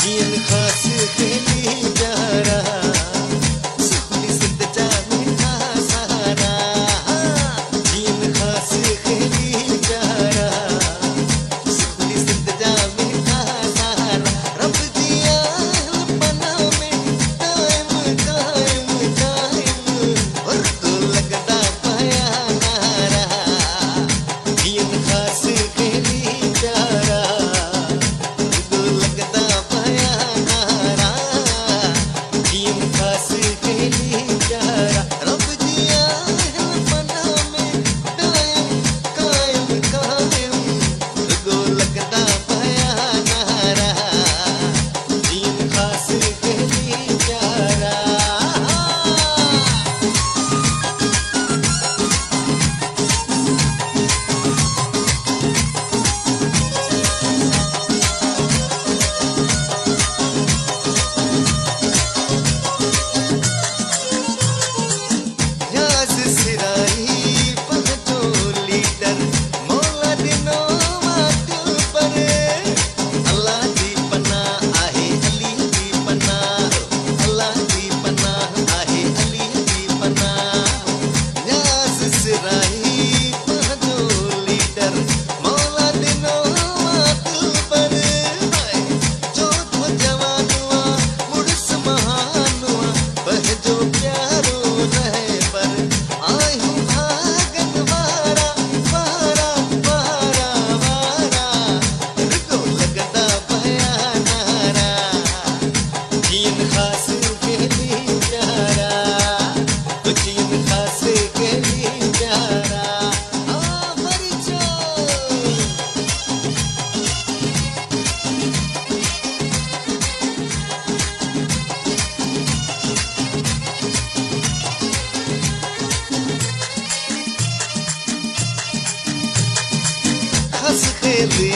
gene खास खेली प्यारा सुखली सिंध जा मीठा सारा जीन खास खेली प्यारा सुखली सिंध जा मीठा सारा रब दिया पना में कायम कायम कायम और तो लगता पाया नारा जीन खास खेली प्यारा खास खेली